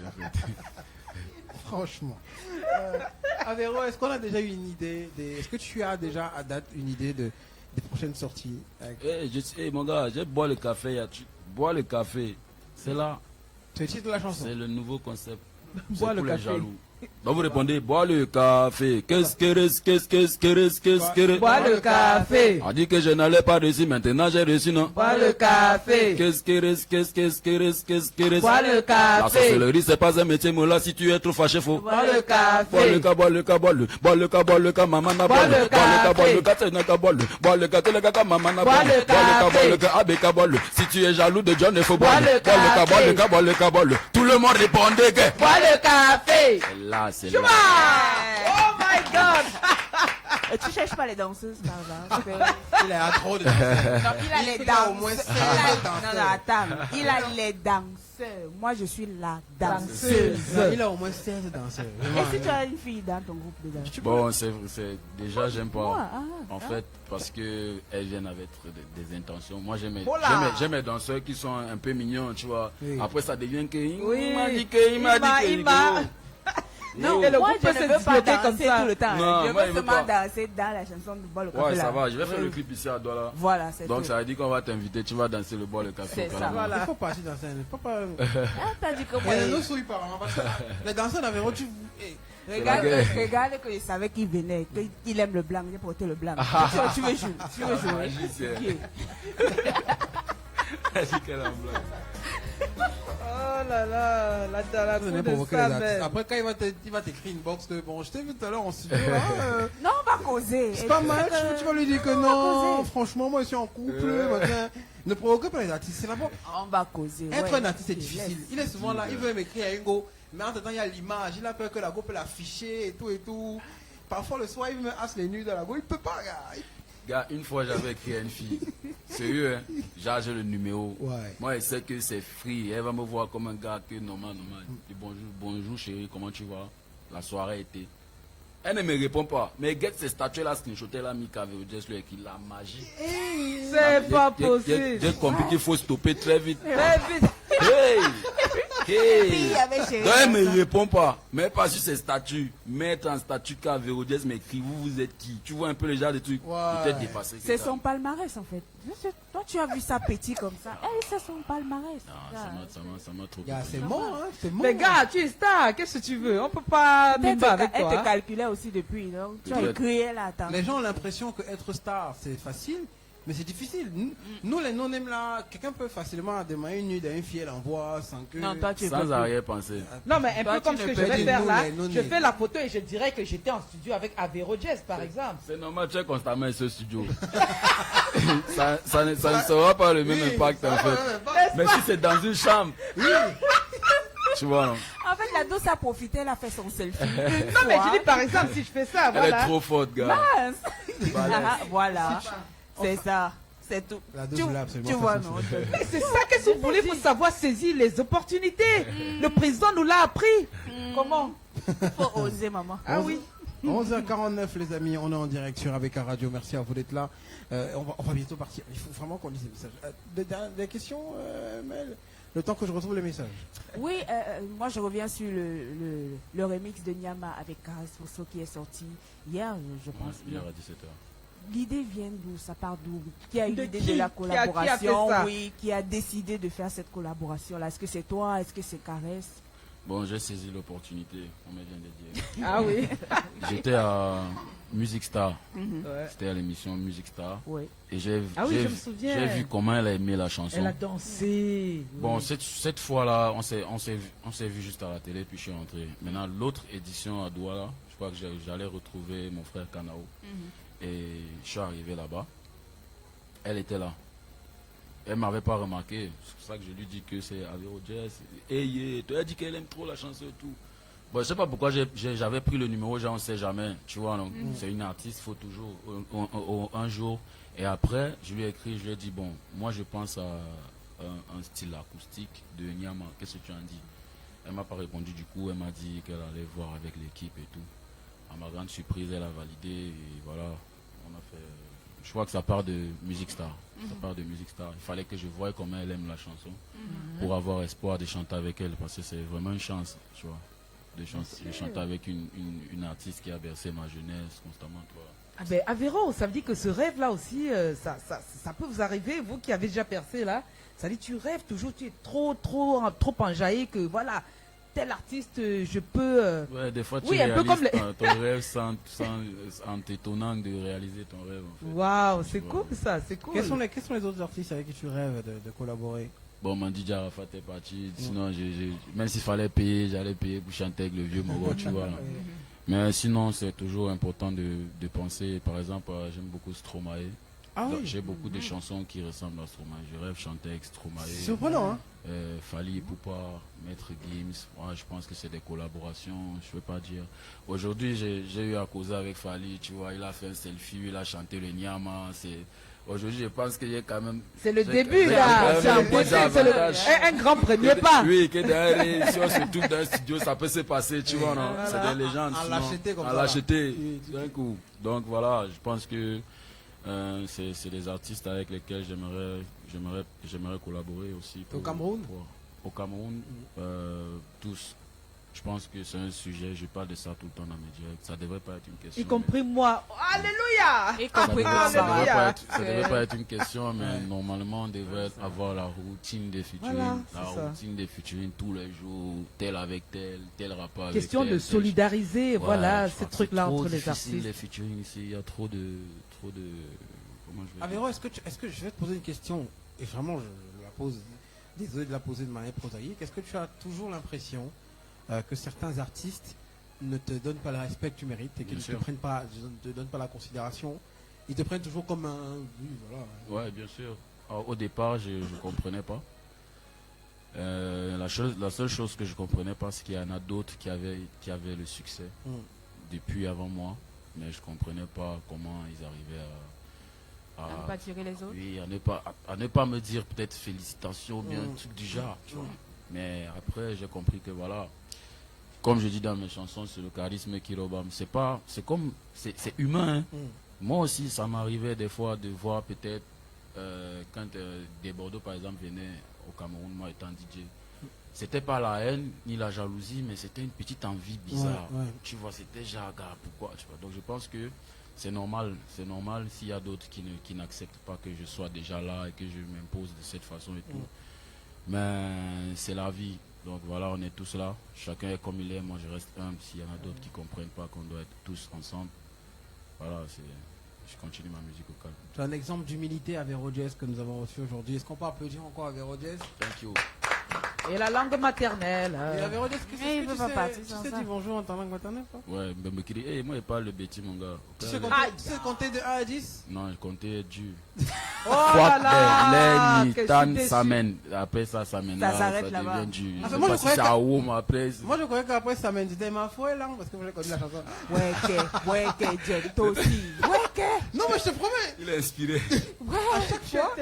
en fait. Franchement. Avéro, est-ce qu'on a déjà eu une idée est-ce que tu as déjà à date une idée des prochaines sorties avec... Mon gars, j'ai boire le café. Boire le café, c'est là. C'est le titre de la chanson. C'est le nouveau concept. Boire le pour les café. jaloux. Donc vous répondez, bois le café. Qu'est-ce que Bois le café. On dit que je n'allais pas reçu, maintenant j'ai reçu, non? Bois le café. Qu'est-ce que Bois le La café. sorcellerie, c'est pas un métier, mais là, si tu es trop fâché, faut. Bois le café. Bois le cas, maman n'a Bois le café. bois le cas, maman n'a Bois le café. bois le. Si tu es jaloux de John, il faut boire Bois le café. bois le. Tout le monde répondait que. Bois le café. Là, c'est Chouba! là. Oh my God! Tu cherches pas les danseuses par hasard? Il a trop de danseurs. Non, il a les Il a au moins danseuses. 16 danseurs. Non, attends. Il a les danseurs. Moi, je suis la danseuse. Il a au moins 16 danseurs. Et si tu as une fille dans ton groupe de danse? Bon, c'est déjà, j'aime Moi, pas. En fait, parce que elles viennent avec des intentions. Moi, j'aime Voilà. mes danseurs qui sont un peu mignons, tu vois. Oui. Après, ça devient que. Oui. Il m'a dit que. Il m'a. Non, Et le moi groupe je peut ne se veux pas disloquer comme danser ça. tout le temps. Non, Je moi, veux il veut seulement pas. danser dans la chanson de Bois le café. Ouais, là. ça va. Je vais faire Oui. le clip ici à Douala. Voilà, c'est Donc, tout. ça veut dire qu'on va t'inviter. Tu vas danser le bois, le café. C'est au ça. Calamar. Voilà. Il faut partir dans scène. Il faut pas... Ah, t'as dit que moi. Il y a nos souilles par an, parce que les danseurs d'Avéro, tu... Regarde, la guerre. regarde que je savais qu'il venait, qu'il aime le blanc, j'ai porté le blanc. Tu veux jouer, tu veux jouer. Magicien. Ok. Elle dit qu'elle est en blanc. Oh là là, la Vous coup avez de provoqué sa les artistes. mère. Après, quand il va t'écrire une box de bon, je t'ai vu tout à l'heure en studio, Non, on va causer. c'est pas mal, tu vas lui dire que On va non, causer. franchement, moi je suis en couple, machin. Ne provoquez pas les artistes, c'est d'abord. On va causer. Être ouais. un artiste, c'est Tu difficile. laisses. Il est souvent là, il veut m'écrire à Hugo, mais entre temps, il y a l'image, il a peur que la go peut l'afficher et tout et tout. Parfois, le soir, il me hasse les nuits de la go, il peut pas, gars. Gars, une fois j'avais écrit à une fille. Sérieux, hein? J'ai le numéro. Ouais. Moi, elle sait que c'est free. Elle va me voir comme un gars que normal. Je dis bonjour chérie, comment tu vas? La soirée était. Elle ne me répond pas. Mais get ces statues là, screenshotées là, Mika Verojes lui écrit la magie. C'est pas J'ai possible. compris qu'il faut stopper très vite. Très vite. Hey! Puis, il y Hey! avait chéri. Donc elle ne me répond pas. Mais pas sur ses statuts. Mettre en statut K Verojes m'écrit, vous êtes qui? Tu vois un peu le genre de trucs. Ouais. Peut-être dépassé. C'est son palmarès en fait. Toi, tu as vu ça petit comme ça. Elle, c'est son palmarès. Non, ça m'a trop. Gars, c'est mort, hein, c'est mort. Mais gars, tu es star, qu'est-ce que tu veux? On peut pas Elle même avec te toi. hein. calculait aussi depuis. Donc, tu as Peut-être. écrit, elle attend. Les gens ont l'impression que être star, c'est facile, mais c'est difficile. Nous, les non-aime là, quelqu'un peut facilement démarrer une nuit d'une fille, elle envoie sans que. Non, toi, tu Sans peux arrière-pensée. Non, mais un Toi, peu comme tu ce ne que peux je vais pas faire dire là. non, les Je non-nés. fais la photo et je dirais que j'étais en studio avec Avéro Jazz, par exemple. C'est normal, tu es constamment à ce studio. ça ne sera pas le même impact en fait. Mais si c'est dans une chambre, tu vois, non? En fait, la douce a profité, elle a fait son selfie. Non, mais je dis par exemple, si je fais ça, Elle est voilà. trop forte, gars. Ah, voilà. C'est ça. C'est tout. La douce Tu, voulait absolument tu faire vois, son non? selfie. Mais c'est ça que vous voulez, il faut savoir saisir les opportunités. Le président nous l'a appris. Comment? Faut oser, maman. Ah oui. 11h49 les amis, on est en direct sur avec Radio, merci à vous d'être là. On va bientôt partir, il faut vraiment qu'on lise les messages. Des questions, Mel? Le temps que je retrouve les messages. Oui, moi je reviens sur le remix de Nyama avec Caris Fosso qui est sorti hier, je pense. Hier à 17h. L'idée vient d'où? Ça part d'où? Qui a eu De l'idée qui? de la Qui a fait collaboration? ça? Oui, qui a décidé de faire cette collaboration-là? Est-ce que c'est toi? Est-ce que c'est Caresse? Bon, j'ai saisi l'opportunité, on me vient de dire. Ah oui. J'étais à Music Star. Ouais. C'était à l'émission Music Star. Oui. Et j'ai Ah oui, j'ai- je me souviens. j'ai vu comment elle a aimé la chanson. Elle a dansé. Bon, cette fois-là, on s'est vu juste à la télé, puis je suis rentré. Maintenant, l'autre édition à Douala, je crois que j'allais retrouver mon frère Kanao. Et je suis arrivé là-bas. Elle était là. Elle m'avait pas remarqué. C'est pour ça que je lui dis que c'est Avéro Jazz. Et tu as dit qu'elle aime trop la chanson et tout. Bon, je sais pas pourquoi j'avais pris le numéro, on sait jamais. Tu vois, donc c'est une artiste, il faut toujours un jour. Et après, je lui ai écrit, je lui ai dit, bon, moi je pense à un style acoustique de Nyama. Qu'est-ce que tu en dis? Elle m'a pas répondu du coup, elle m'a dit qu'elle allait voir avec l'équipe et tout. À ma grande surprise, elle a validé et voilà, on a fait je crois que ça part de Music Star. Ça part de Music Star. Il fallait que je voie comment elle aime la chanson pour avoir espoir de chanter avec elle, parce que c'est vraiment une chance, tu vois, de chanter avec une artiste qui a bercé ma jeunesse constamment, tu vois. Ah ben, Avéro, ça veut dire que ce rêve-là aussi, ça peut vous arriver, vous qui avez déjà percé là. Ça dit, tu rêves toujours, tu es trop enjaillé que voilà, tel artiste, je peux. Ouais, des fois tu Oui, un peu réalises comme ton rêve en t'étonnant de réaliser ton rêve. En fait. Waouh, c'est Tu vois. cool ça, c'est cool. Quels sont les autres artistes avec qui tu rêves de collaborer? Bon, Mandy Arafat est parti. Sinon, même s'il fallait payer, j'allais payer pour chanter avec le vieux Moro, tu vois. Là. Mais sinon, c'est toujours important de penser. Par exemple, j'aime beaucoup Stromae. Ah oui. J'ai beaucoup de chansons qui ressemblent à Stromae. Je rêve chanter avec Stromae. Surprenant, hein? Fali Poupa, Maître Gims. Moi, je pense que c'est des collaborations, je ne veux pas dire. Aujourd'hui, j'ai eu à causer avec Fali, tu vois, il a fait un selfie, il a chanté le Nyama. Aujourd'hui, je pense qu'il y a quand même. C'est le j'ai- début j'ai là, quand c'est un même des avantages. un grand premier pas. Oui, que derrière, si on se trouve dans un studio, ça peut se passer, tu vois, non? Voilà. C'est des légendes. À sinon, l'acheter comme à ça. l'acheter, Oui, d'un coup. Donc voilà, je pense que c'est des artistes avec lesquels j'aimerais collaborer aussi. Au Cameroun? Au Cameroun, tous. Je pense que c'est un sujet, je parle de ça tout le temps dans mes directs. Ça devrait pas être une question. Y compris moi. Alléluia. Y Ça compris devrait, moi. ça devrait Alléluia. pas être, ça devrait pas être une question, mais normalement, on devrait avoir la routine des featuring. Voilà, la c'est ça. routine des featuring tous les jours, tel avec tel rapport avec Question tel, de tel. solidariser, Ouais, voilà, je ces crois que trucs-là c'est trop entre les difficile, artistes. les featuring ici, il y a trop de comment je vais dire. Avéro, est-ce que je vais te poser une question, et vraiment je la pose, désolé de la poser de manière prosaïque, est-ce que tu as toujours l'impression que certains artistes ne te donnent pas le respect que tu mérites et qu'ils Bien ne te sûr. prennent pas, ne te donnent pas la considération, ils te prennent toujours comme un, oui, voilà. Ouais, bien sûr. Alors, au départ, je ne comprenais pas. La seule chose que je comprenais pas, c'est qu'il y en a d'autres qui avaient le succès depuis avant moi, mais je comprenais pas comment ils arrivaient À ne pas tirer les autres. oui, à ne pas me dire peut-être félicitations ou bien un truc du genre, tu vois. Mais après, j'ai compris que voilà, comme je dis dans mes chansons, c'est le charisme qui robam. C'est humain. Hein. Moi aussi, ça m'arrivait des fois de voir peut-être quand des Bordeaux par exemple venaient au Cameroun, moi étant DJ. C'était pas la haine ni la jalousie, mais c'était une petite envie bizarre. Ouais. Tu vois, c'était genre, gars, pourquoi, tu vois. Donc je pense que c'est normal s'il y a d'autres qui n'acceptent pas que je sois déjà là et que je m'impose de cette façon et tout. Mais c'est la vie. Donc voilà, on est tous là. Chacun est comme il est. Moi, je reste humble. S'il y en a d'autres qui ne comprennent pas qu'on doit être tous ensemble, voilà, je continue ma musique au calme. Tu as un exemple d'humilité à Véro Jazz que nous avons reçu aujourd'hui. Est-ce qu'on peut applaudir encore à Véro Jazz? Thank you. Et la langue maternelle. Et à Véro Jazz, Mais il veut pas partir tu sans sais ça. dire bonjour en ta langue maternelle, quoi? Ouais, mais qui dit, hey, moi, je parle le bêtis, mon gars. Tu sais compter de 1 à 10? Non, je comptais dur. Oh là là. Les que Tan je suis s'amène. Après ça s'amène. Ça là, s'arrête là-bas. devient dur. Ah, Je sais moi, pas je si croyais c'est à Oum après. Moi, je croyais qu'après ça mène, c'était ma foi, là, parce que moi, j'ai connu la chanson. Ouais, Jen, toi aussi. Non, mais je te promets, Il est inspiré. à chaque fois,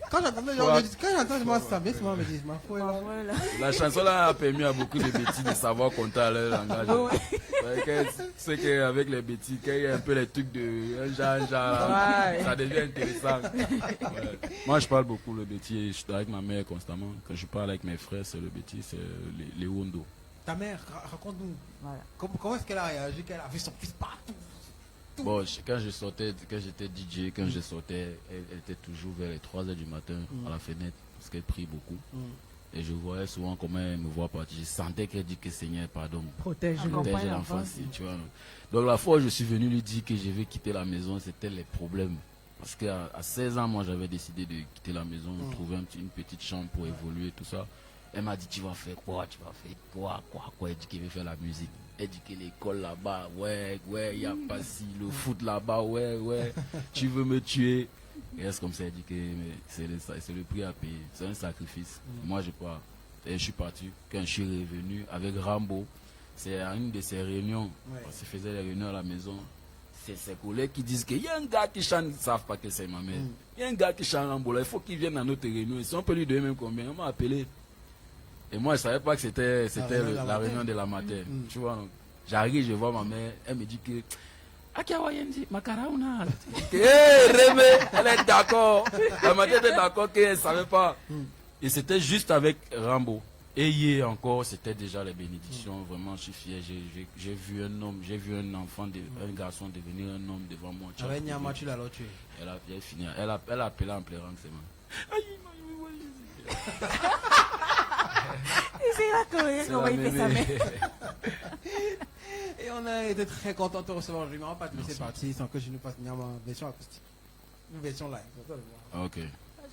quand j'entendais, c'est moi, me dit, ma foi, là. Voilà. La chanson là a permis à beaucoup de bêtises de savoir compter à leur langage. C'est qu'avec les bêtises, quand il y a un peu les trucs de un genre, Ouais. ça devient intéressant. Ouais. Moi, je parle beaucoup le bêtis. Je suis avec ma mère constamment. Quand je parle avec mes frères, c'est le bêtis, c'est les Wondo. Ta mère, raconte-nous. Voilà. Comment est-ce qu'elle a réagi, qu'elle a vu son fils partout? Bon, quand j'étais DJ, quand je sortais, elle était toujours vers les 3h du matin à la fenêtre, parce qu'elle prie beaucoup. Et je voyais souvent comment elle me voit partir. Je sentais qu'elle dit que Seigneur, pardon, Protège-le. Accompagne protège l'enfant. l'enfant, tu vois. Donc la fois où je suis venu lui dire que je vais quitter la maison, c'était les problèmes. Parce qu'à 16 ans, moi, j'avais décidé de quitter la maison, de trouver une petite chambre pour évoluer, tout ça. Elle m'a dit, tu vas faire quoi? Tu vas faire quoi? Elle dit qu'elle veut faire la musique. Elle dit que l'école là-bas, ouais, il n'y a pas si. Le foot là-bas, ouais. Tu veux me tuer? Et c'est comme ça, elle dit que mais c'est le prix à payer. C'est un sacrifice. Moi, je pars. Et je suis parti. Quand je suis revenu avec Rambo, c'est à une de ces réunions. Parce qu'il faisait les réunions à la maison. C'est ses collègues qui disent qu'il y a un gars qui chante, ils ne savent pas que c'est ma mère. Il y a un gars qui chante Rambo là, il faut qu'il vienne à notre réunion. Et si on peut lui donner même combien, on m'a appelé. Et moi, je ne savais pas que c'était la réunion de la mater. Tu vois, donc, j'arrive, je vois ma mère, elle me dit que Akawayendi, Makarauna. Rémé, elle est d'accord. Elle m'a dit d'être d'accord qu'elle ne savait pas. Et c'était juste avec Rambo. Et hier encore, c'était déjà les bénédictions. Vraiment, je suis fier. J'ai vu un homme, j'ai vu un enfant, un garçon devenir un homme devant moi. Avec Nyama, tu l'as tué. Elle a fini. Elle a appelé en pleurant, c'est moi. C'est là comment il fait ça, mais. Et on a été très content de te recevoir aujourd'hui. On ne va pas te laisser partir sans que je nous fasse Nyama version acoustique. Une version live. Ok.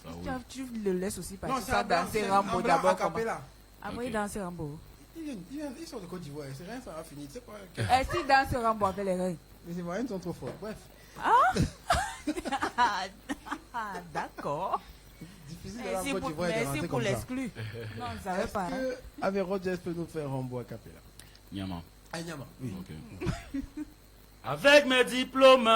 Ça roule. Tu le laisses aussi Non, passer c'est ça un blanc, danser c'est Rambo un blanc d'abord. a cappella. Après, il Ok. danse Rambo. Ils sont de Côte d'Ivoire. C'est rien, ça va finir. C'est quoi? Si danse Rambo avec les reins. Les Ivoiriens sont trop forts. Bref. Ah, d'accord. Difficile de la Côte d'Ivoire de Merci rentrer pour comme ça. l'exclu. Non, je ne savais pas. Hein. Avec Rogers peut nous faire Rambo a cappella. Nyama. Ah, Nyama. Oui. Ok. Avec mes diplômes.